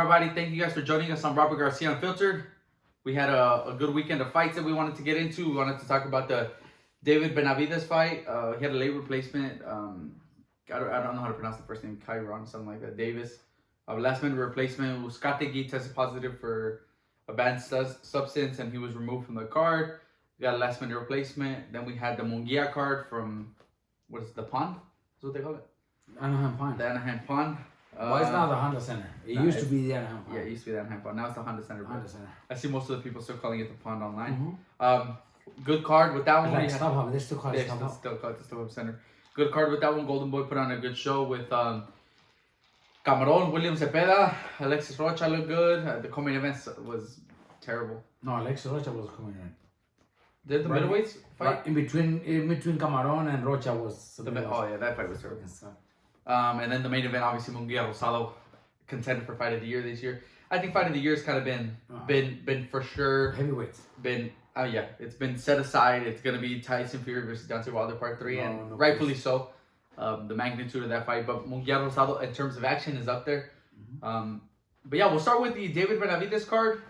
everybody? Thank you guys for joining us on Robert Garcia Unfiltered. We had a good weekend of fights that we wanted to get into. We wanted to talk about the David Benavidez fight. He had a late replacement. I don't know how to pronounce the first name. Chiron, something like that. Davis. Last minute replacement. Uzcategui tested positive for a banned substance and he was removed from the card. We got a last minute replacement. Then we had the Munguia card from, what is it, the Pond? Is what they call it? Anaheim Pond. The Anaheim Pond. Well, it's now the Honda Center. It used to be the Anaheim Pond. Yeah, it used to be the Anaheim Pond. Now it's the Honda Center. Honda Center. I see most of the people still calling it the Pond online. Good card with that one. Like StubHub. They still call it StubHub. StubHub. Still call it the StubHub Center. Good card with that one. Golden Boy put on a good show with Cameron, William Cepeda, Alexis Rocha looked good. The co-main event was terrible. No, Alexis Rocha was coming in. Did the middleweights fight? Right, in between Cameron and Rocha was... Oh yeah, that fight was terrible. And then the main event, obviously, Munguia Rosado, contender for Fight of the Year this year. I think Fight of the Year has kind of been for sure. Heavyweights. It's been set aside. It's gonna be Tyson Fury versus Deontay Wilder Part 3, rightfully so. The magnitude of that fight, but Munguia Rosado in terms of action is up there. But yeah, we'll start with the David Benavidez card.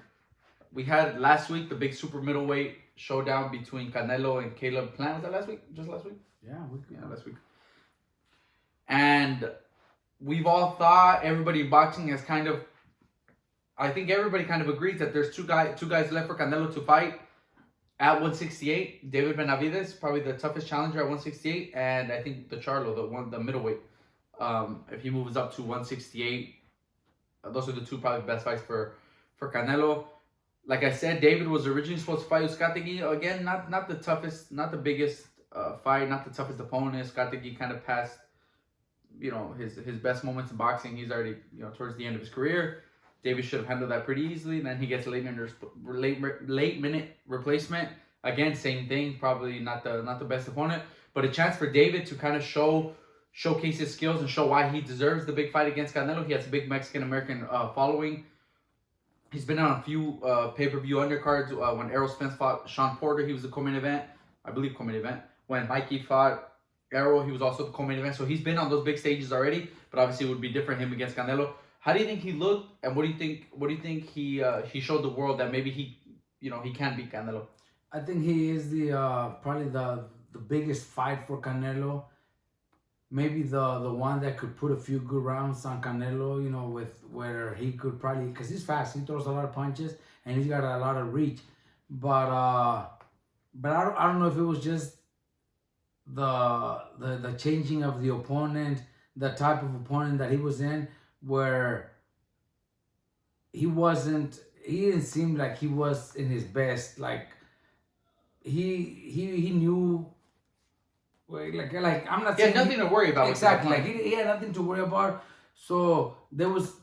We had last week the big super middleweight showdown between Canelo and Caleb Plant. Was that last week? Just last week? Yeah, last week. And we've all thought, everybody in boxing has kind of, I think everybody kind of agrees that there's two guys left for Canelo to fight at 168. David Benavidez, probably the toughest challenger at 168, and I think the Charlo, the middleweight. If he moves up to 168, those are the two probably best fights for Canelo. Like I said, David was originally supposed to fight Uzcategui. Again, not the toughest, not the biggest fight, not the toughest opponent. Uzcategui kind of passed, his best moments in boxing. He's already, towards the end of his career. David should have handled that pretty easily. Then he gets a late minute replacement. Again, same thing. Probably not the best opponent, but a chance for David to kind of showcase his skills and show why he deserves the big fight against Canelo. He has a big Mexican American following. He's been on a few pay-per-view undercards. When Errol Spence fought Sean Porter, he was the co-main event. I believe co-main event. When Mikey fought Errol, he was also the co-main event. So he's been on those big stages already. But obviously, it would be different him against Canelo. How do you think he looked, and what do you think he showed the world that maybe he can beat Canelo? I think he is the probably the biggest fight for Canelo. Maybe the one that could put a few good rounds on Canelo, with where he could probably, because he's fast, he throws a lot of punches and he's got a lot of reach. But I don't know if it was just the changing of the opponent, the type of opponent that he was in, where he didn't seem like he was in his best. Like he knew. Like I'm not saying he had nothing to worry about. Exactly, like he had nothing to worry about. So there's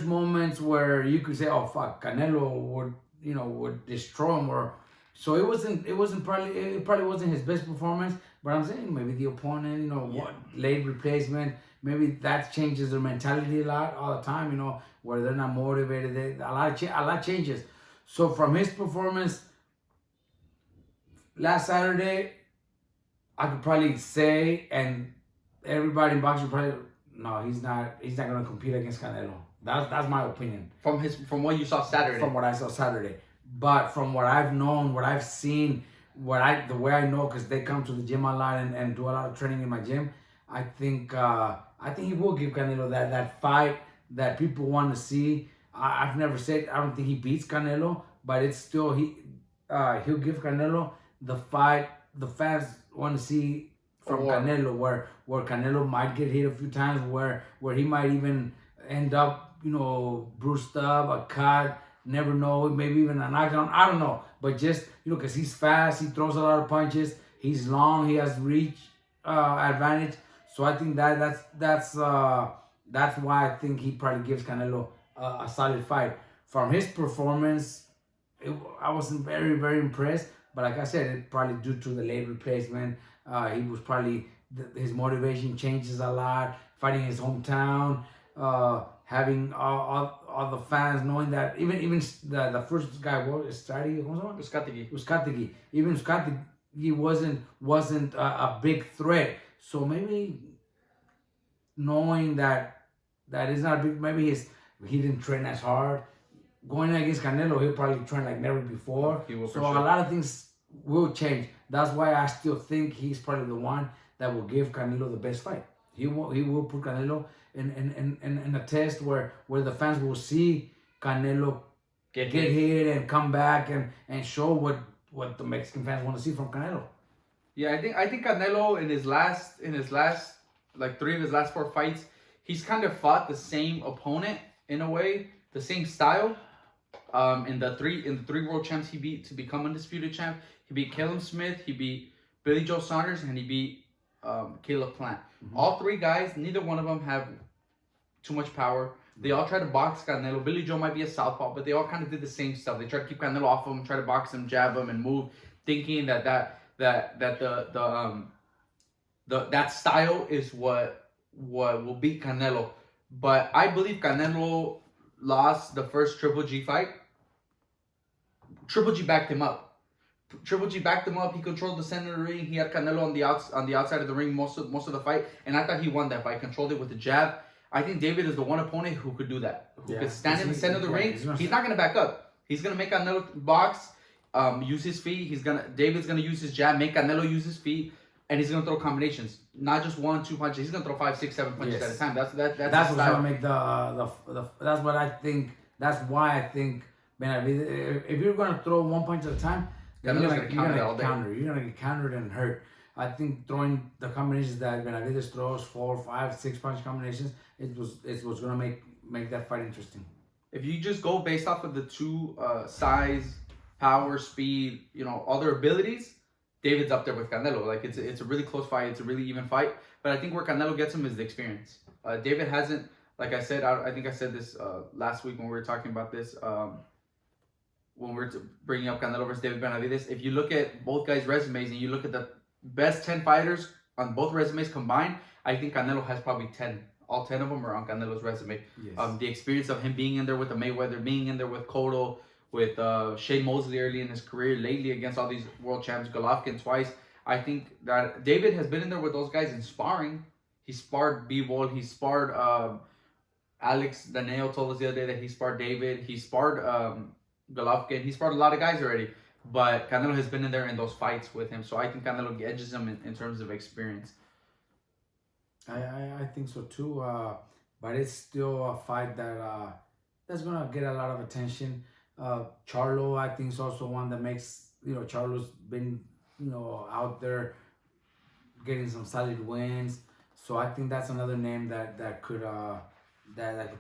moments where you could say, oh fuck, Canelo would destroy him, or so it probably wasn't his best performance. But I'm saying maybe the opponent, late replacement, maybe that changes their mentality a lot all the time. Where they're not motivated, a lot changes. So from his performance last Saturday, I could probably say, and everybody in boxing probably, no, he's not going to compete against Canelo. That's my opinion. From what you saw Saturday. From what I saw Saturday, but from what I've known, what I've seen, the way I know, because they come to the gym a lot and do a lot of training in my gym, I think he will give Canelo that fight that people want to see. I've never said I don't think he beats Canelo, but it's still he'll give Canelo the fight the fans want to see from Canelo, where Canelo might get hit a few times, where he might even end up, bruised up, a cut, never know, maybe even a knockdown, I don't know. But just, because he's fast, he throws a lot of punches, he's long, he has reach advantage. So I think that's why I think he probably gives Canelo a solid fight. From his performance, I wasn't very, very impressed. But like I said, it probably due to the late replacement. He was probably, his motivation changes a lot. Fighting in his hometown, having all the fans knowing that, even the first guy, Uzcategui. Even Uzcategui wasn't a big threat. So maybe knowing that is not a big, maybe his He didn't train as hard. Going against Canelo, he'll probably train like never before. He will so for sure. a lot of things will change. That's why I still think he's probably the one that will give Canelo the best fight. He will put Canelo in a test where the fans will see Canelo get hit and come back and show what the Mexican fans want to see from Canelo. Yeah, I think Canelo in his last like 3 of his last 4 fights, he's kind of fought the same opponent in a way, the same style. In the three world champs he beat to become undisputed champ, he beat Callum Smith, he beat Billy Joe Saunders, and he beat Caleb Plant. Mm-hmm. All 3 guys, neither one of them have too much power. They all try to box Canelo. Billy Joe might be a southpaw, but they all kind of did the same stuff. They try to keep Canelo off of him, try to box him, jab him, and move, thinking that that style is what will beat Canelo. But I believe Canelo lost the first Triple G fight. Triple G backed him up. Triple G backed him up. He controlled the center of the ring. He had Canelo on the outside of the ring most of the fight, and I thought he won that fight. Controlled it with the jab. I think David is the one opponent who could do that. Who could stand in the center of the ring. He's not gonna back up. He's gonna make Canelo box, use his feet. David's gonna use his jab, make Canelo use his feet, and he's gonna throw combinations. Not just 1, 2 punches. He's gonna throw 5, 6, 7 punches at a time. That's what's gonna make the that's what I think. That's why I think Benavidez, if you're gonna throw 1 punch at a time, you're gonna get countered and hurt. I think throwing the combinations that Benavidez throws, 4, 5, 6 punch combinations, it was gonna make that fight interesting. If you just go based off of the 2 size, power, speed, all their abilities, David's up there with Canelo. Like it's a really close fight. It's a really even fight. But I think where Canelo gets him is the experience. David hasn't, like I said, I think I said this last week when we were talking about this. When we were bringing up Canelo versus David Benavidez, if you look at both guys' resumes and you look at the best 10 fighters on both resumes combined, I think Canelo has probably 10. All 10 of them are on Canelo's resume. Yes. The experience of him being in there with the Mayweather, being in there with Cotto, with Shane Mosley early in his career, lately against all these world champs, Golovkin twice. I think that David has been in there with those guys in sparring. He sparred Bivol, he sparred Alex Daneo told us the other day that he sparred David, he sparred Golovkin, he sparred a lot of guys already. But Canelo has been in there in those fights with him. So I think Canelo edges him in terms of experience. I think so too. But it's still a fight that's gonna get a lot of attention. Charlo, I think, is also one that makes, Charlo's been, out there getting some solid wins. So I think that's another name that could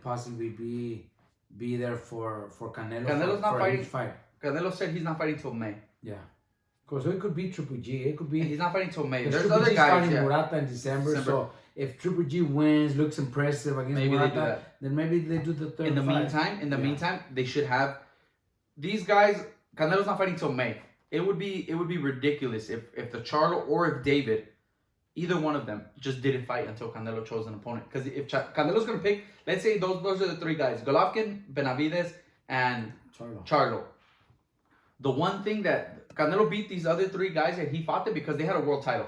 possibly be there for Canelo. Canelo's not fighting. Canelo said he's not fighting till May. Yeah. Because it could be Triple G. It could be. He's not fighting till May. There's Triple other G's guys. Fighting Murata in December. So if Triple G wins, looks impressive against Murata, then maybe they do the third. In the meantime, they should have these guys. Canelo's not fighting till May. It would be ridiculous if the Charlo or if David, either one of them, just didn't fight until Canelo chose an opponent. Because if Canelo's gonna pick, let's say those are the 3 guys: Golovkin, Benavidez, and Charlo. The one thing that Canelo beat these other 3 guys and he fought them because they had a world title.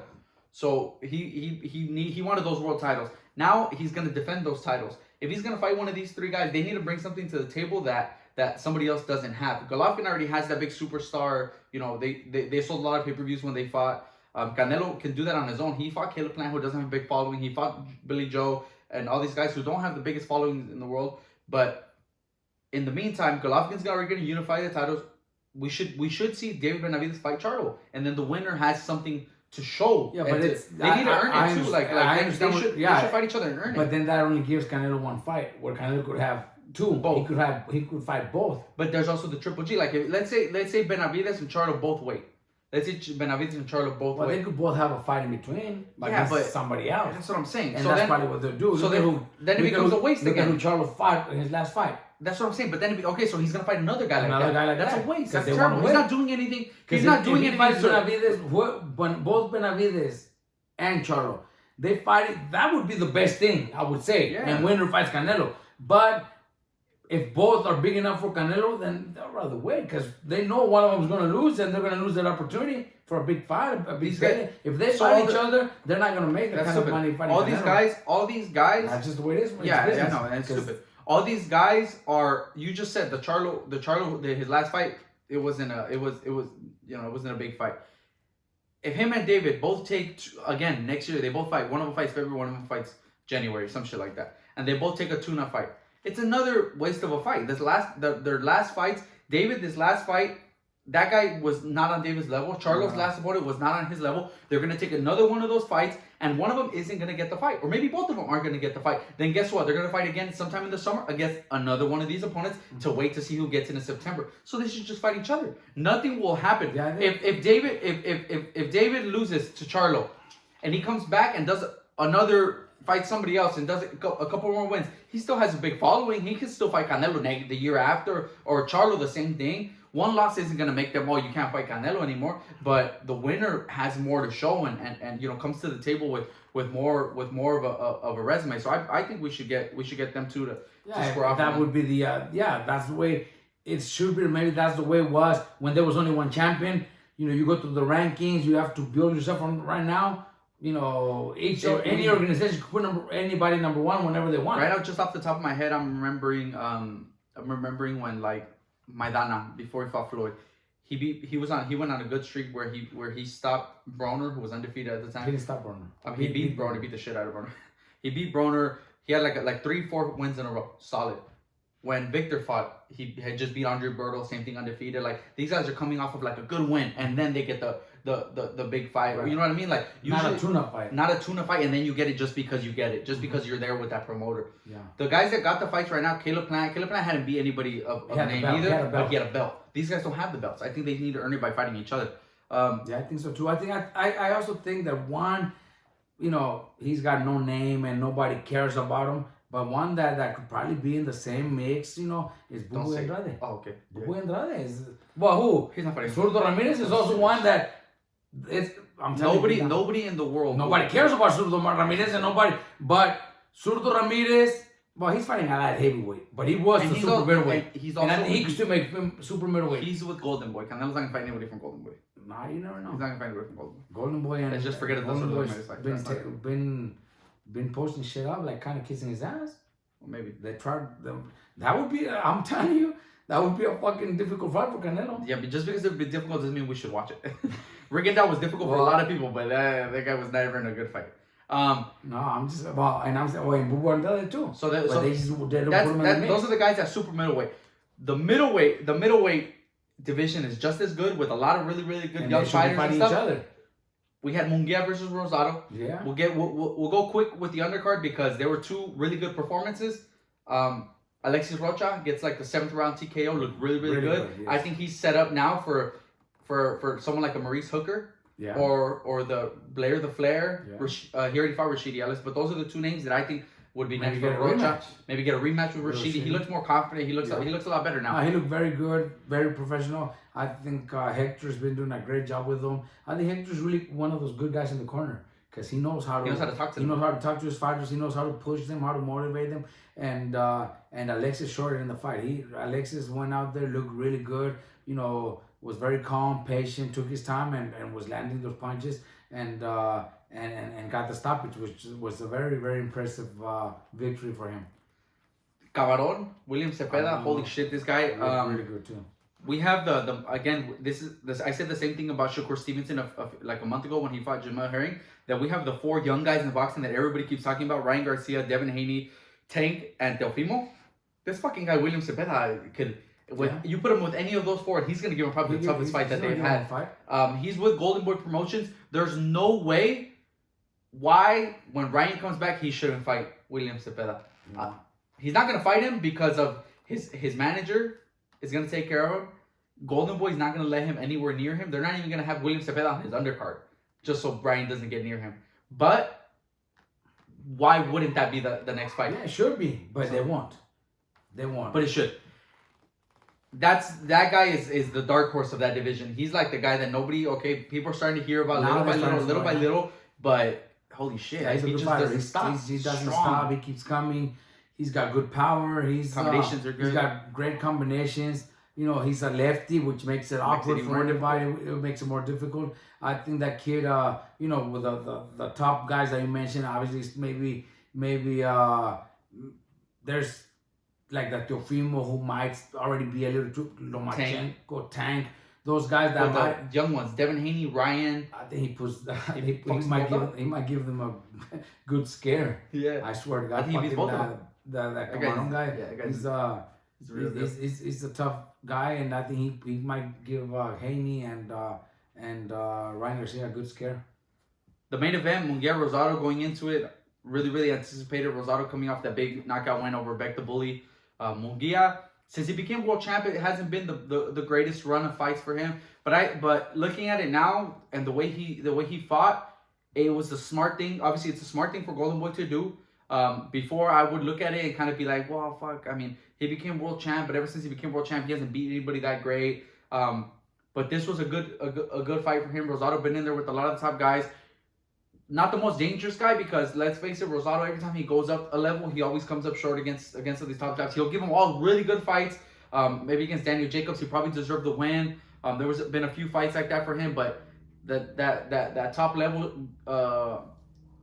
So he wanted those world titles. Now he's gonna defend those titles. If he's gonna fight one of these 3 guys, they need to bring something to the table that somebody else doesn't have. Golovkin already has that big superstar. They sold a lot of pay-per-views when they fought. Canelo can do that on his own. He fought Caleb Plant, who doesn't have a big following. He fought Billy Joe and all these guys who don't have the biggest following in the world. But in the meantime, Golovkin's already gonna unify the titles. We should see David Benavidez fight Charlo, and then the winner has something to show. Yeah, but they need to earn it too. They should fight each other and earn it. But then that only gives Canelo 1 fight, where Canelo could have 2. Both. He could fight both. But there's also the Triple G. Like let's say Benavidez and Charlo both weight. Let's say Benavidez and Charlo both weight. They could both have a fight in between. But somebody else. That's what I'm saying. And that's probably what they'll do. So then it becomes a waste again. Look at who Charlo fought in his last fight. That's what I'm saying. But then so he's gonna fight another guy like that. That's a waste. That's terrible. He's not doing anything. He's not doing anything. Both Benavidez and Charlo, they fight it. That would be the best thing, I would say. Yeah. And winner fights Canelo. But if both are big enough for Canelo, then they'll rather wait because they know one of them is going to lose and they're going to lose that opportunity for a big fight, a big fight. If they fight each other, they're not going to make that kind of money fighting Canelo. All these guys. That's just the way it is. Yeah, I know. That's stupid. All these guys are. You just said his last fight. It wasn't it wasn't a big fight. If him and David both take again next year, they both fight. One of them fights February, one of them fights January, some shit like that, and they both take a tune-up fight. It's another waste of a fight. Their last fights, David, this last fight, that guy was not on David's level. Charlo's last opponent was not on his level. They're gonna take another one of those fights, and one of them isn't gonna get the fight, or maybe both of them aren't gonna get the fight. Then guess what? They're gonna fight again sometime in the summer against another one of these opponents to wait to see who gets in September. So they should just fight each other. Nothing will happen. Yeah, if David loses to Charlo, and he comes back and does another fight somebody else and does a couple more wins, he still has a big following. He can still fight Canelo the year after, or Charlo the same thing. One loss isn't gonna make them, oh, you can't fight Canelo anymore. But the winner has more to show and comes to the table with more of a resume. So I think we should get them two to square off. That would be the that's the way it should be. Maybe that's the way it was when there was only one champion. You go through the rankings. You have to build yourself from right now. Any organization could put anybody number one whenever they want. Right now, just off the top of my head, I'm remembering when like Maidana, before he fought Floyd, he went on a good streak where he stopped Broner, who was undefeated at the time. He didn't stop Broner. He beat Broner. He beat the shit out of Broner. He beat Broner. He had like 3-4 wins in a row, solid. When Victor fought, he had just beat Andre Berto, same thing, undefeated. Like, these guys are coming off of like a good win, and then they get the big fight. Right. You know what I mean? Like, usually, not a tune-up fight. Not a tune-up fight, and then you get it just because you get it, just because you're there with that promoter. Yeah. The guys that got the fights right now, Caleb Plant hadn't beat anybody of name either, but he had a belt. These guys don't have the belts. I think they need to earn it by fighting each other. I think so too. I also think that one, he's got no name and nobody cares about him. But one that could probably be in the same mix, is Bubu Andrade. Oh, okay. Bubu Andrade is... Well, who? He's not fighting. Zurdo Ramirez is also one that... Nobody in the world... Nobody cares about Zurdo Ramirez and nobody... But Zurdo Ramirez... Well, he's fighting at light heavyweight. But he was the super middleweight. And he could still make him super middleweight. He's with Golden Boy. Canelo's not going to fight anybody from Golden Boy. Nah, you never know. He's not going to fight anybody from Golden Boy. Golden Boy and... Let's just forget it. Golden Boy's been posting shit up, like kind of kissing his ass. Well, maybe they tried them. That would be. I'm telling you, that would be a fucking difficult fight for Canelo. Yeah, but just because it would be difficult doesn't mean we should watch it. Rigondeaux was difficult for a lot of people, but that guy was never in a good fight. No, I'm just about, and I'm saying, and Bubu Andrade too. So they just didn't put him in the mix. Those are the guys at super middleweight. The middleweight division is just as good with a lot of really good and young fighters and stuff. Each other. We had Munguia versus Rosado. Yeah. We'll go quick with the undercard because there were two really good performances. Alexis Rocha gets like the 7th round TKO, looked really good. Yes. I think he's set up now for someone like a Maurice Hooker. Yeah. Or the Blair the Flair. Yeah. He already fought Rashidi Ellis, but those are the two names that I think would be next for Rocha. Maybe get a rematch with Rashidi. He looks more confident. He looks a lot better now. He looked very good, very professional. I think Hector's been doing a great job with him. I think Hector's really one of those good guys in the corner because he knows how to talk to them. He knows how to talk to his fighters. He knows how to push them, how to motivate them. And Alexis shorted in the fight. Alexis went out there, looked really good. Was very calm, patient, took his time, and was landing those punches and got the stoppage, which was a very, very impressive victory for him. Cabaron, William Cepeda, holy shit, this guy. Really good too. We have the again. This I said the same thing about Shakur Stevenson like a month ago when he fought Jamel Herring. That we have the 4 young guys in the boxing that everybody keeps talking about: Ryan Garcia, Devin Haney, Tank, and Teofimo. This fucking guy William Cepeda could. You put him with any of those 4, he's gonna give him probably the toughest fight that they've had. He's with Golden Boy Promotions. There's no way why when Ryan comes back he shouldn't fight William Cepeda. He's not gonna fight him because of his manager is gonna take care of him. Golden Boy's not gonna let him anywhere near him. They're not even gonna have William Cepeda on his undercard just so Brian doesn't get near him. But why wouldn't that be the next fight? Yeah, it should be, but they won't. They won't. But it should. That guy is the dark horse of that division. He's like the guy that people are starting to hear about little by little, but holy shit, yeah, he just doesn't stop. He doesn't stop. He keeps coming. He's got good power. Combinations are good. He's got great combinations. He's a lefty, which makes it awkward for anybody. It makes it more difficult. I think that kid, with the top guys that you mentioned, obviously maybe there's like the Teofimo, who might already be a little too Lomachenko, Tank. Those guys that the young ones, Devin Haney, Ryan. I think he might give them a good scare. Yeah, I swear to God. I think he beats both of them. That Cameron guy. Yeah, he's a tough guy, and I think he might give Haney and Ryan Garcia a good scare. The main event, Munguia Rosado going into it, really anticipated. Rosado coming off that big knockout win over Beck the Bully. Munguia, since he became world champ, it hasn't been the greatest run of fights for him. But looking at it now and the way he fought, it was the smart thing. Obviously, it's a smart thing for Golden Boy to do. Before I would look at it and kind of be like, well, fuck. I mean, he became world champ, but ever since he became world champ, he hasn't beat anybody that great. But this was a good fight for him. Rosado been in there with a lot of the top guys. Not the most dangerous guy, because let's face it, Rosado, every time he goes up a level, he always comes up short against these top guys. He'll give them all really good fights. Maybe against Daniel Jacobs, he probably deserved the win. There was been a few fights like that for him, but that top level,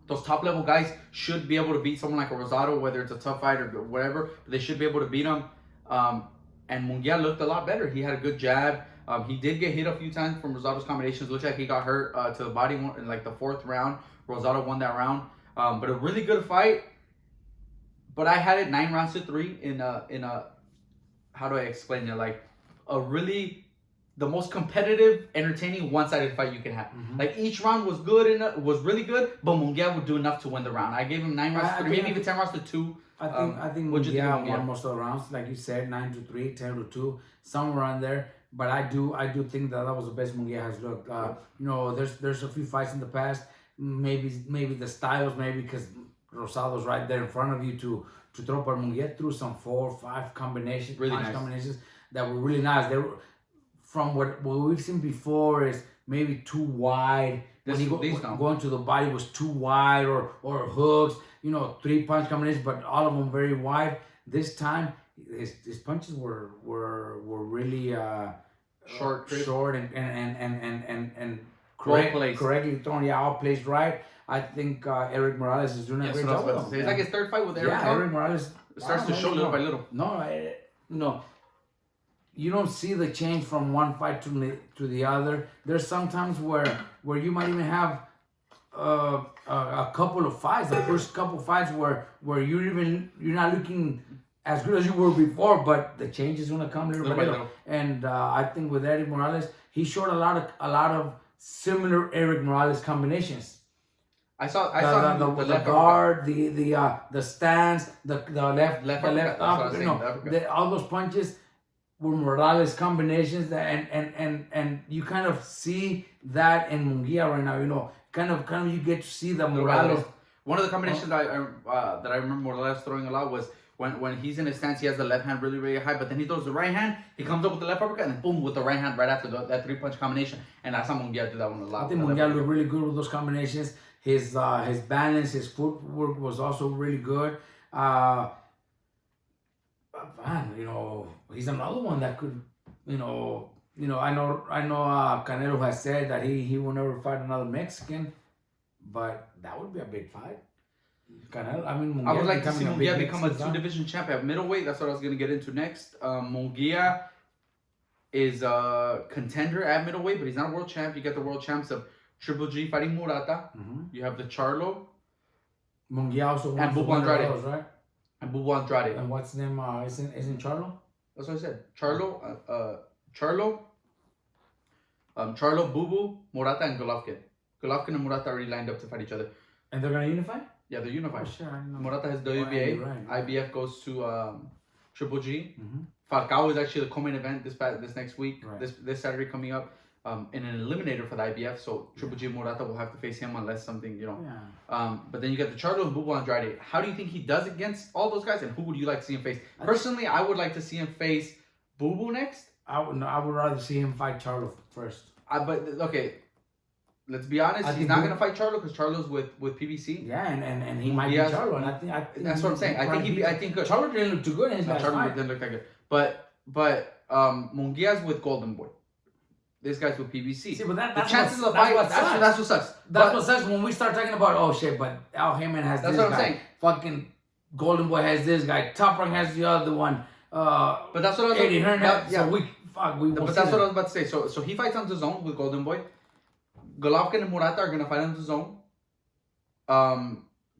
those top level guys should be able to beat someone like a Rosado, whether it's a tough fight or whatever. But they should be able to beat him. And Munguia looked a lot better. He had a good jab. He did get hit a few times from Rosado's combinations. Looks like he got hurt to the body in like the fourth round. Rosado won that round. But a really good fight. But I had it 9 rounds to 3 in a how do I explain it? Like the most competitive, entertaining, one-sided fight you can have. Mm-hmm. Like each round was good was really good, but Munguia would do enough to win the round. I gave him 9 rounds to 3, maybe even 10 rounds to 2. I think Munguia won most of the rounds, like you said, 9-3, 10-2, somewhere around there. But I do think that was the best Munguia has looked. There's a few fights in the past. Maybe the styles, maybe because Rosado's right there in front of you to throw, but Munguia threw some 4 or 5 combinations, combinations that were really nice. They were, from what we've seen before, is maybe too wide. Going to the body was too wide, or hooks, 3-punch combinations, but all of them very wide. This time, his punches were really short and correctly thrown. Yeah, all placed right. I think Eric Morales is doing a great job. It's like his third fight with Eric. Yeah, Eric Morales starts to show little by little. No, you don't see the change from one fight to the other. There's sometimes where you might even have a couple of fights, the first couple of fights where you're not looking as good as you were before, but the change is gonna come little by little. And I think with Eric Morales, he showed a lot of similar Eric Morales combinations. I saw the guard, the stance, the left up, all those punches were Morales combinations, and you kind of see that in Munguia right now. Kind of you get to see the Morales. One of the combinations that I remember Morales throwing a lot was when he's in his stance, he has the left hand really, really high, but then he throws the right hand, he comes up with the left uppercut, and boom, with the right hand right after that 3-punch combination. And I saw Munguia do that one a lot. I think Munguia looked really good with those combinations. His balance, his footwork was also really good. He's another one that could, I know Canelo has said that he will never fight another Mexican, but that would be a big fight. Canelo, Munguia, I would like to see Munguia become a 2-division champ at middleweight. That's what I was going to get into next. Munguia is a contender at middleweight, but he's not a world champ. You get the world champs of Triple G fighting Murata. Mm-hmm. You have the Charlo. Munguia also wants to win those, right? And Bubu Andrade. And what's his name? Isn't Charlo? That's what I said. Charlo, Bubu, Murata, and Golovkin. Golovkin and Murata already lined up to fight each other. And they're gonna unify? Yeah, they're unified. Oh, sure, Murata has WBA. Right. IBF goes to Triple G. Mm-hmm. Falcao is actually the co-main event this next week. Right. This Saturday coming up. In an eliminator for the IBF, so Triple G Murata will have to face him unless something, Yeah. But then you get the Charlo and Bubu Andrade. How do you think he does against all those guys, and who would you like to see him face? Personally, I would like to see him face Bubu next. I would rather see him fight Charlo first. But okay, let's be honest. He's not gonna fight Charlo because Charlo's with PBC. Yeah, and he might be Charlo, and I think that's what I'm saying. I think Charlo didn't look too good in his last fight. Didn't look that good. But Munguia's with Golden Boy. This guy's with PBC. See, but the chances of the fight, that's what sucks. That's what sucks when we start talking about, oh shit, but Al Heyman has this guy. That's what I'm saying. Fucking Golden Boy has this guy, Top Rank has the other one. But that's what I was Eddie Hearn has. yeah. So we But that's what I was about to say. So he fights on DAZN with Golden Boy. Golovkin and Murata are gonna fight on DAZN.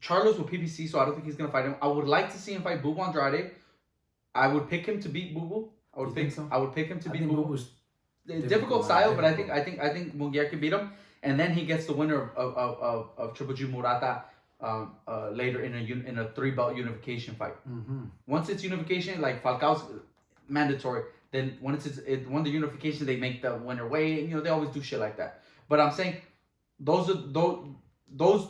Charlo's with PBC, so I don't think he's gonna fight him. I would like to see him fight Bubu Andrade. I would pick him to beat Bubu. I would pick him to beat Bubu. Difficult style, but I think Munguia can beat him, and then he gets the winner of Triple G Murata later in a 3-belt unification fight. Mm-hmm. Once it's unification, like Falcao's mandatory. Then when the unification, they make the winner weigh. They always do shit like that. But I'm saying those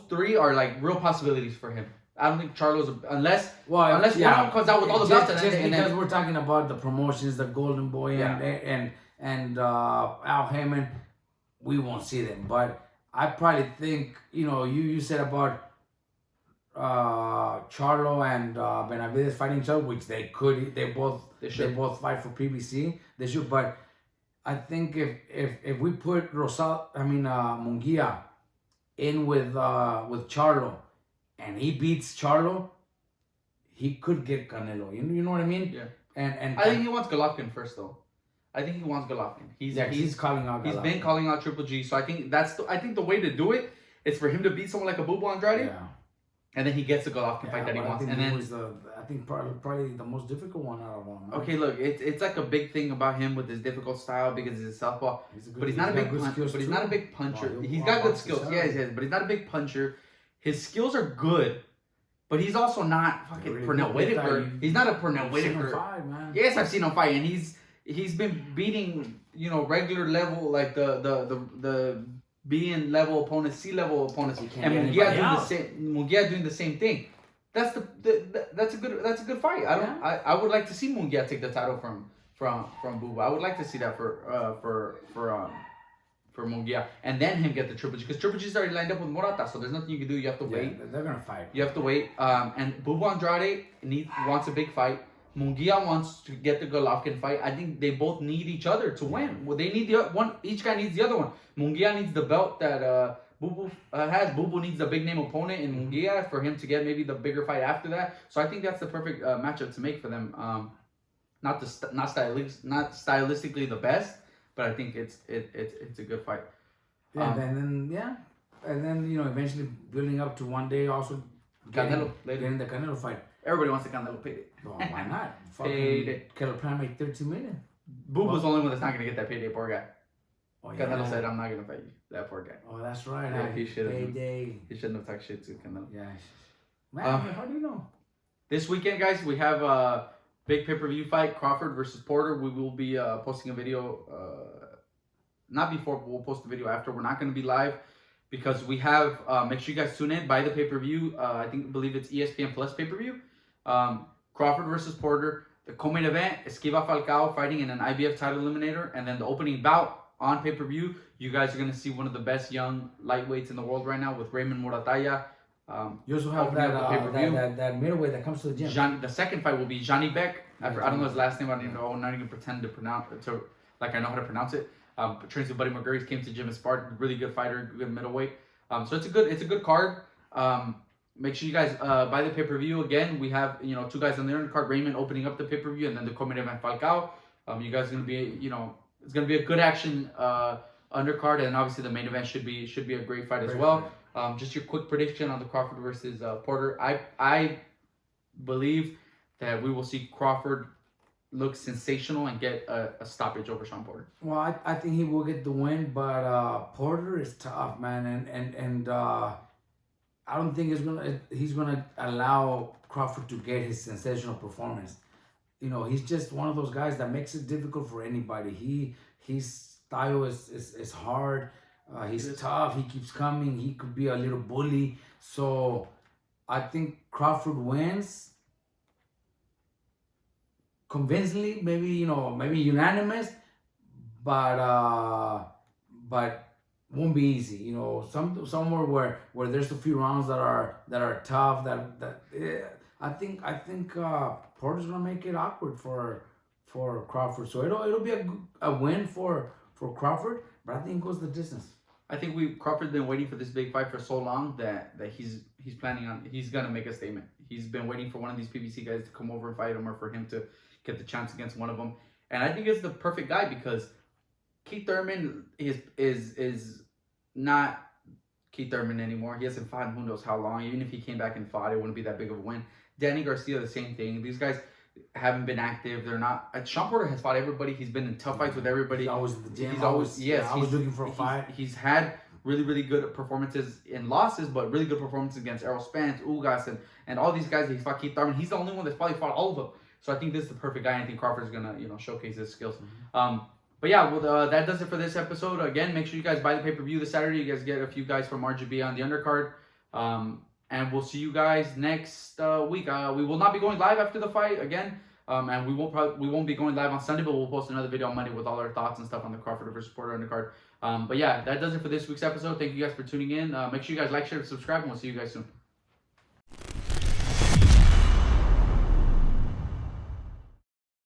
3 are like real possibilities for him. I don't think Charlo's unless one of them comes out with all the belts. Just because we're talking about the promotions, the Golden Boy and Al Heyman, we won't see them. But I probably think you said about Charlo and Benavidez fighting each other, which they both fight for PBC. They should, but I think if we put Munguia in with Charlo, and he beats Charlo, he could get Canelo. You know what I mean? Yeah. And I think he wants Golovkin first, though. I think he wants Golovkin. He's calling out. He's been calling out Triple G, so I think the way to do it is for him to beat someone like a Bubu Andrade. Yeah. And then he gets the Golovkin fight that he wants. And then I think probably the most difficult one out of all. Right? Okay, look, it's like a big thing about him with his difficult style because he's a southpaw. But he's not a big puncher. He's got good skills. Yes, but he's not a big puncher. His skills are good, but he's also not fucking Pernell Whitaker. He's not a Pernell Whitaker. Yes, I've seen him fight, and he's been beating regular level, like the B level opponents, C level opponents, and Munguia doing the same thing. That's a good fight. I would like to see Munguia take the title from Bubu. I would like to see that for Munguia, and then him get the Triple G, because Triple G's already lined up with Murata, so there's nothing you can do. You have to wait. They're gonna fight. You have to wait. And Bubu Andrade wants a big fight. Munguia wants to get the Golovkin fight. I think they both need each other to win. Well, they need the one. Each guy needs the other one. Munguia needs the belt that Bubu has. Bubu needs a big name opponent in Munguia for him to get maybe the bigger fight after that. So I think that's the perfect matchup to make for them. Not stylistically the best, but I think it's a good fight. Yeah, and then eventually building up to one day also getting the Canelo fight. Everybody wants the Canelo payday. Oh, why not? Fucking Canelo plan make $13 million. Bubu's the only one that's not gonna get that payday. Poor guy. Oh, yeah. Canelo said, "I'm not gonna fight you." That poor guy. Oh, that's right. Yeah, he shouldn't. Payday. He shouldn't have talked shit to Canelo. Yeah. Man, how do you know? This weekend, guys, we have a big pay-per-view fight: Crawford versus Porter. We will be posting a video. Not before, but we'll post the video after. We're not gonna be live because we have. Make sure you guys tune in. Buy the pay-per-view. I believe it's ESPN Plus pay-per-view. Crawford versus Porter. The co-main event, Esquiva Falcao fighting in an IBF title eliminator, and then the opening bout on pay-per-view. You guys are gonna see one of the best young lightweights in the world right now with Raymond Morataya. You also have that middleweight that comes to the gym. The second fight will be Johnny Beck. I don't know his last name. I don't even know. I'm not even pretend to pronounce like I know how to pronounce it. Trains with Buddy McGurry, came to gym and sparred. Really good fighter, good middleweight. So it's a good card. Make sure you guys buy the pay-per-view. Again, we have 2 guys on the undercard. Raymond opening up the pay-per-view, and then the co-main event Falcao. You guys are gonna be it's gonna be a good action undercard, and obviously the main event should be a great fight as well. Just your quick prediction on the Crawford versus Porter. I believe that we will see Crawford look sensational and get a stoppage over Sean Porter. Well, I think he will get the win, but Porter is tough, man, and I don't think he's gonna allow Crawford to get his sensational performance. He's just one of those guys that makes it difficult for anybody. His style is hard. He's tough. He keeps coming. He could be a little bully. So I think Crawford wins convincingly, maybe unanimous, but won't be easy. Somewhere where there's a few rounds that are tough. I think Porter's gonna make it awkward for Crawford. So it'll be a win for Crawford, but I think it goes the distance. I think Crawford's been waiting for this big fight for so long that he's planning on, he's gonna make a statement. He's been waiting for one of these PBC guys to come over and fight him, or for him to get the chance against one of them. And I think it's the perfect guy because Keith Thurman is not Keith Thurman anymore. He hasn't fought in who knows how long. Even if he came back and fought, it wouldn't be that big of a win. Danny Garcia, the same thing. These guys haven't been active. They're not. Sean Porter has fought everybody. He's been in tough fights with everybody. He's always at the gym. He's always I was looking for a fight. He's had really good performances in losses, but really good performances against Errol Spence, Ugas, and all these guys that he's fought. Keith Thurman. He's the only one that's probably fought all of them. So I think this is the perfect guy. I think Crawford's gonna showcase his skills. But yeah, well, that does it for this episode. Again, make sure you guys buy the pay-per-view this Saturday. You guys get a few guys from RGB on the undercard. And we'll see you guys next week. We will not be going live after the fight again. And we won't be going live on Sunday, but we'll post another video on Monday with all our thoughts and stuff on the Crawford versus Porter undercard. But yeah, that does it for this week's episode. Thank you guys for tuning in. Make sure you guys like, share, and subscribe, and we'll see you guys soon.